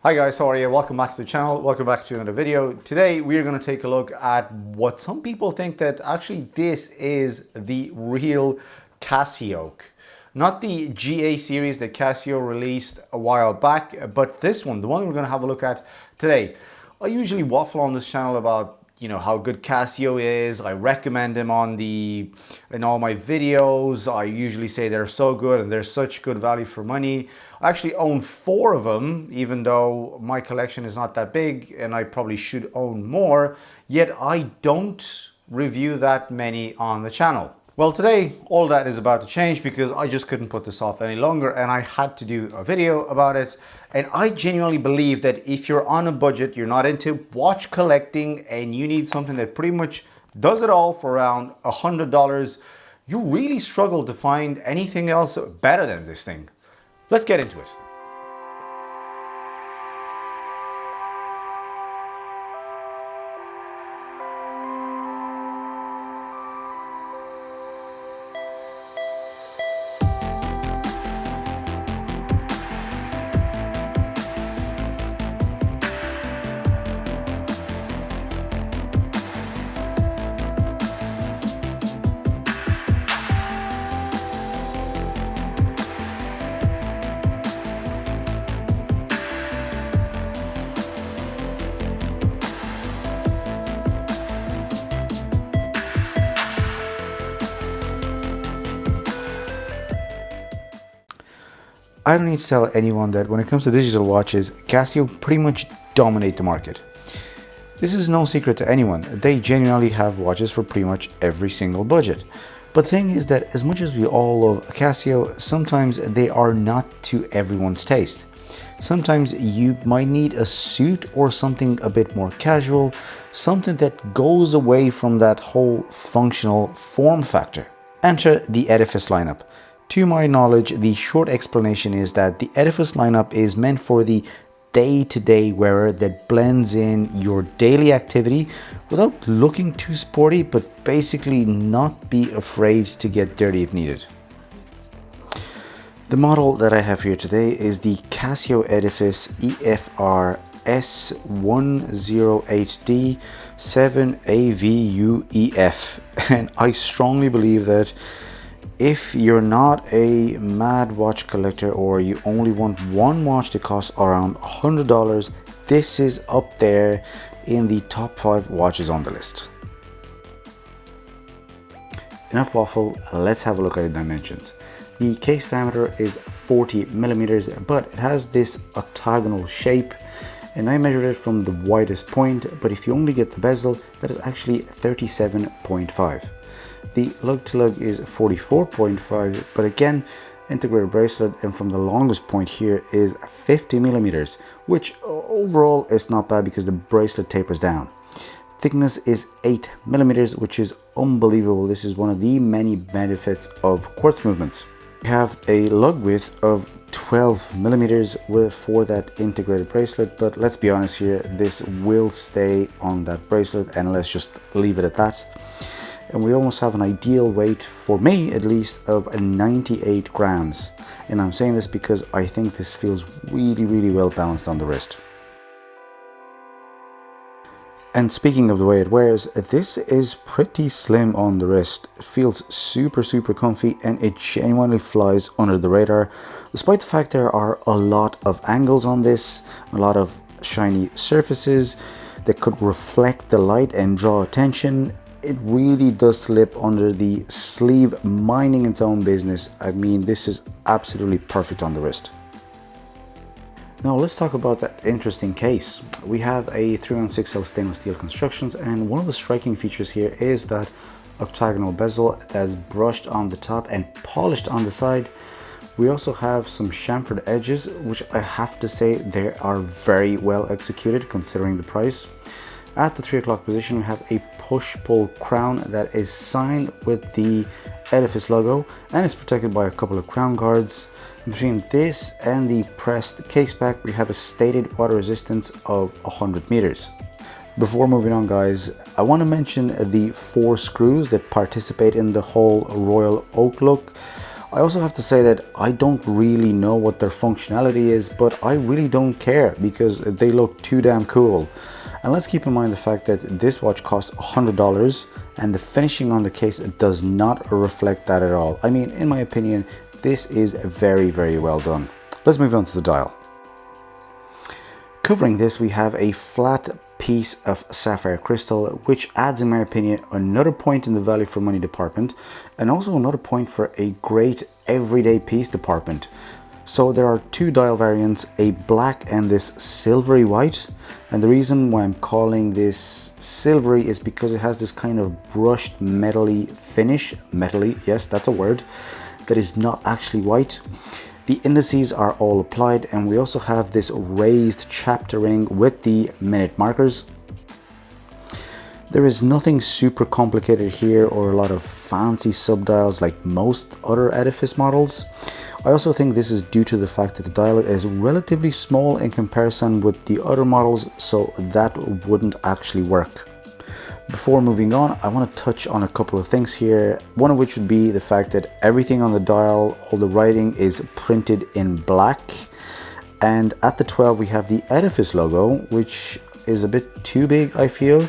Hi guys, how are you? Welcome back to the channel. Welcome back to another video. Today we are going to take a look at what some people think that actually this is the real CasiOak. Not the GA series that Casio released a while back, but this one, the one we're going to have a look at today. I usually waffle on this channel about how good Casio is. I recommend them in all my videos. I usually say they're so good and they're such good value for money. I actually own 4 of them, even though my collection is not that big and I probably should own more, yet I don't review that many on the channel. Well, today all that is about to change because I just couldn't put this off any longer and I had to do a video about it. And I genuinely believe that if you're on a budget, you're not into watch collecting and you need something that pretty much does it all for around $100, you really struggle to find anything else better than this thing. Let's get into it. I don't need to tell anyone that when it comes to digital watches, Casio pretty much dominate the market. This is no secret to anyone. They genuinely have watches for pretty much every single budget. But the thing is that as much as we all love Casio, sometimes they are not to everyone's taste. Sometimes you might need a suit or something a bit more casual, something that goes away from that whole functional form factor. Enter the Edifice lineup. To my knowledge, the short explanation is that the Edifice lineup is meant for the day-to-day wearer that blends in your daily activity without looking too sporty, but basically not be afraid to get dirty if needed. The model that I have here today is the Casio Edifice EFR-S108D-7 AVUEF, and I strongly believe that if you're not a mad watch collector or you only want one watch that costs around $100, this is up there in the top 5 watches on the list. Enough waffle, let's have a look at the dimensions. The case diameter is 40 millimeters, but it has this octagonal shape, and I measured it from the widest point, but if you only get the bezel, that is actually 37.5. The lug to lug is 44.5, but again, integrated bracelet, and from the longest point here is 50 millimeters, which overall is not bad because the bracelet tapers down. Thickness is 8 millimeters, which is unbelievable. This is one of the many benefits of quartz movements. We have a lug width of 12 millimeters for that integrated bracelet, but let's be honest here, this will stay on that bracelet, and let's just leave it at that. And we almost have an ideal weight, for me at least, of 98 grams. And I'm saying this because I think this feels really well balanced on the wrist. And speaking of the way it wears, this is pretty slim on the wrist. It feels super comfy, and it genuinely flies under the radar, despite the fact there are a lot of angles on this, a lot of shiny surfaces that could reflect the light and draw attention. It really does slip under the sleeve, minding its own business. I mean, this is absolutely perfect on the wrist. Now let's talk about that interesting case. We have a 316L stainless steel constructions, and one of the striking features here is that octagonal bezel that's brushed on the top and polished on the side. We also have some chamfered edges, which I have to say they are very well executed considering the price. At the 3 o'clock position, we have a push-pull crown that is signed with the Edifice logo and is protected by a couple of crown guards. Between this and the pressed case back, we have a stated water resistance of 100 meters. Before moving on, guys, I want to mention the 4 screws that participate in the whole royal oak look. I also have to say that I don't really know what their functionality is, but I really don't care because they look too damn cool. And let's keep in mind the fact that this watch costs $100 and the finishing on the case does not reflect that at all. I mean, in my opinion, this is very, very well done. Let's move on to the dial. Covering this, we have a flat piece of sapphire crystal, which adds, in my opinion, another point in the value for money department and also another point for a great everyday piece department. So there are two dial variants, a black and this silvery white, and the reason why I'm calling this silvery is because it has this kind of brushed metally finish. Metally, yes, that's a word, that is not actually white. The indices are all applied, and we also have this raised chapter ring with the minute markers. There is nothing super complicated here or a lot of fancy subdials like most other Edifice models. I also think this is due to the fact that the dial is relatively small in comparison with the other models, so that wouldn't actually work. Before moving on, I want to touch on a couple of things here, one of which would be the fact that everything on the dial, all the writing is printed in black, and at the 12 we have the Edifice logo, which is a bit too big, I feel.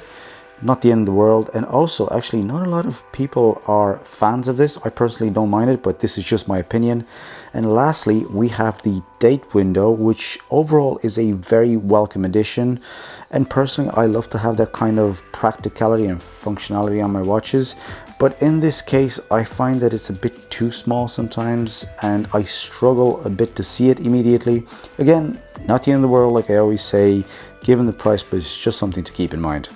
Not the end of the world, and also actually not a lot of people are fans of this. I personally don't mind it, but this is just my opinion. And lastly, we have the date window, which overall is a very welcome addition, and personally I love to have that kind of practicality and functionality on my watches, but in this case I find that it's a bit too small sometimes and I struggle a bit to see it immediately. Again, not the end of the world, like I always say, given the price, but it's just something to keep in mind.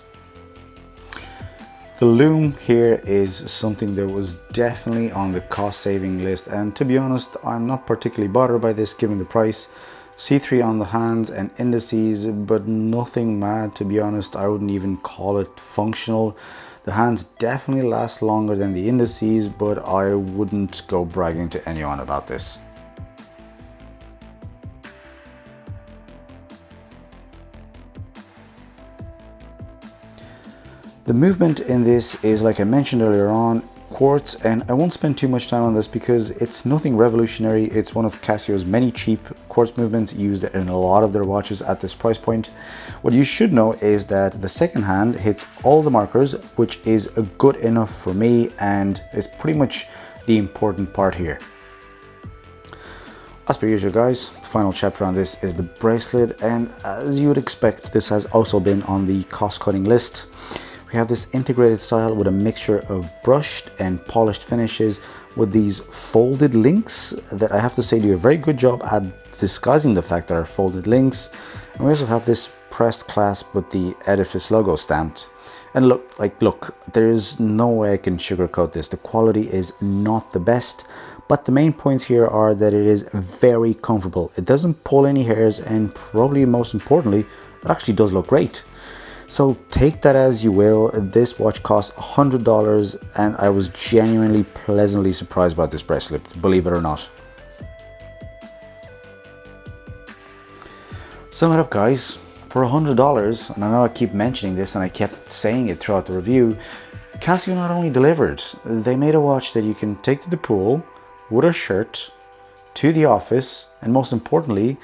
The Lume here is something that was definitely on the cost saving list, and to be honest, I'm not particularly bothered by this given the price. C3 on the hands and indices, but nothing mad, to be honest. I wouldn't even call it functional. The hands definitely last longer than the indices, but I wouldn't go bragging to anyone about this. The movement in this is, like I mentioned earlier on, quartz, and I won't spend too much time on this because it's nothing revolutionary. It's one of Casio's many cheap quartz movements used in a lot of their watches at this price point. What you should know is that the second hand hits all the markers, which is good enough for me and is pretty much the important part here. As per usual guys, the final chapter on this is the bracelet, and as you would expect, this has also been on the cost-cutting list. We have this integrated style with a mixture of brushed and polished finishes with these folded links that I have to say do a very good job at disguising the fact that are folded links. And we also have this pressed clasp with the Edifice logo stamped. And look, there's no way I can sugarcoat this. The quality is not the best, but the main points here are that it is very comfortable. It doesn't pull any hairs, and probably most importantly, it actually does look great. So take that as you will. This watch costs $100 and I was genuinely pleasantly surprised by this bracelet, believe it or not. Sum it up guys, for $100, and I know I keep mentioning this and I kept saying it throughout the review, Casio not only delivered, they made a watch that you can take to the pool, with a shirt, to the office, and most importantly,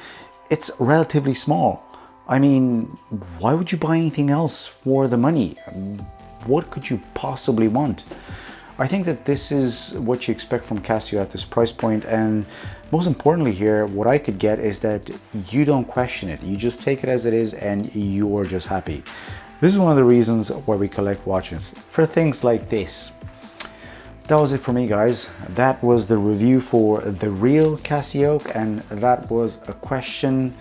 it's relatively small. I mean, why would you buy anything else for the money? What could you possibly want? I think that this is what you expect from Casio at this price point, and most importantly here, what I could get is that you don't question it. You just take it as it is and you're just happy. This is one of the reasons why we collect watches, for things like this. That was it for me guys. That was the review for the real CasiOak, and that was a question.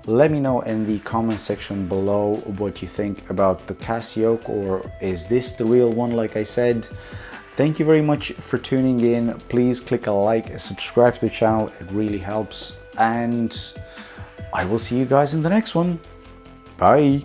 Let me know in the comment section below what you think about the CasiOak, or is this the real one like I said. Thank you very much for tuning in. Please click a like, subscribe to the channel, it really helps, and I will see you guys in the next one. Bye.